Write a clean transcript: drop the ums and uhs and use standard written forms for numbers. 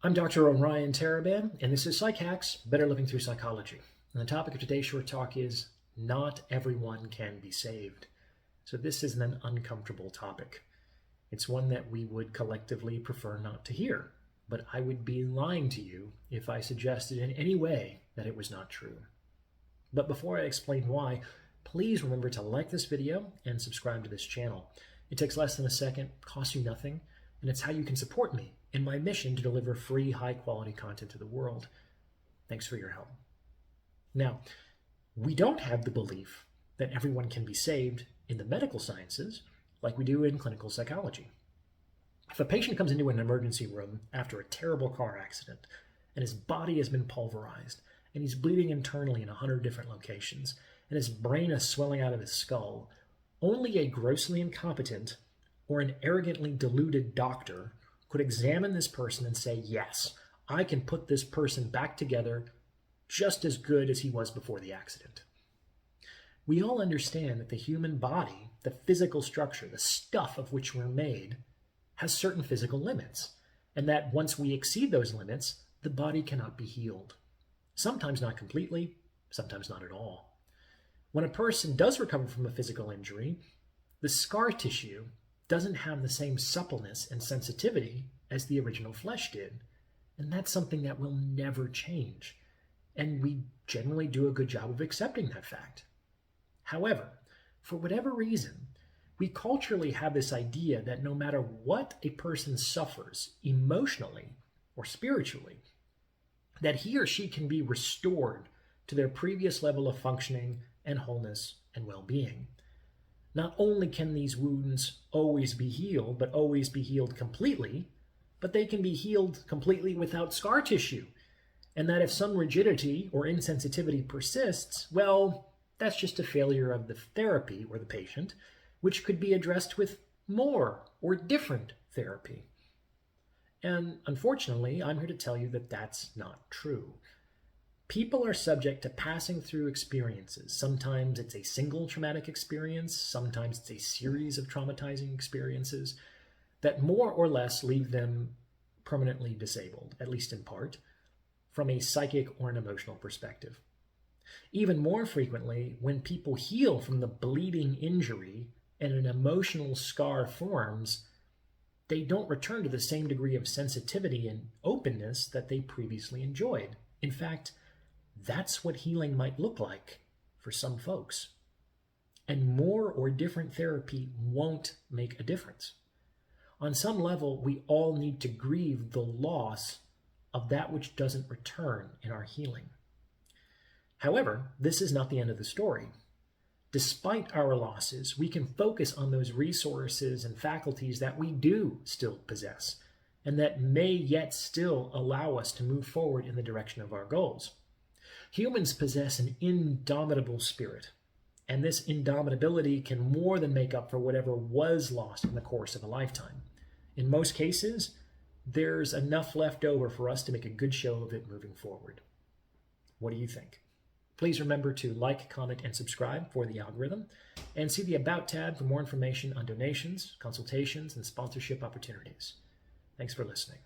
I'm Dr. Orion Taraban, and this is Psych Hacks, Better Living Through Psychology. And the topic of today's short talk is not everyone can be saved. So this is an uncomfortable topic. It's one that we would collectively prefer not to hear, but I would be lying to you if I suggested in any way that it was not true. But before I explain why, please remember to like this video and subscribe to this channel. It takes less than a second, costs you nothing, and it's how you can support me in my mission to deliver free, high-quality content to the world. Thanks for your help. Now, we don't have the belief that everyone can be saved in the medical sciences like we do in clinical psychology. If a patient comes into an emergency room after a terrible car accident and his body has been pulverized and he's bleeding internally in 100 different locations and his brain is swelling out of his skull, only a grossly incompetent or an arrogantly deluded doctor could examine this person and say, yes, I can put this person back together just as good as he was before the accident. We all understand that the human body, the physical structure, the stuff of which we're made, has certain physical limits, and that once we exceed those limits, the body cannot be healed. Sometimes not completely, sometimes not at all. When a person does recover from a physical injury, the scar tissue doesn't have the same suppleness and sensitivity as the original flesh did. And that's something that will never change. And we generally do a good job of accepting that fact. However, for whatever reason, we culturally have this idea that no matter what a person suffers emotionally or spiritually, that he or she can be restored to their previous level of functioning and wholeness and well-being. Not only can these wounds always be healed, but always be healed completely, but they can be healed completely without scar tissue. And that if some rigidity or insensitivity persists, well, that's just a failure of the therapy or the patient, which could be addressed with more or different therapy. And unfortunately, I'm here to tell you that that's not true. People are subject to passing through experiences. Sometimes it's a single traumatic experience, sometimes it's a series of traumatizing experiences that more or less leave them permanently disabled, at least in part, from a psychic or an emotional perspective. Even more frequently, when people heal from the bleeding injury and an emotional scar forms, they don't return to the same degree of sensitivity and openness that they previously enjoyed. In fact, that's what healing might look like for some folks. And more or different therapy won't make a difference. On some level, we all need to grieve the loss of that which doesn't return in our healing. However, this is not the end of the story. Despite our losses, we can focus on those resources and faculties that we do still possess, and that may yet still allow us to move forward in the direction of our goals. Humans possess an indomitable spirit, and this indomitability can more than make up for whatever was lost in the course of a lifetime. In most cases, there's enough left over for us to make a good show of it moving forward. What do you think? Please remember to like, comment, and subscribe for the algorithm, and see the About tab for more information on donations, consultations, and sponsorship opportunities. Thanks for listening.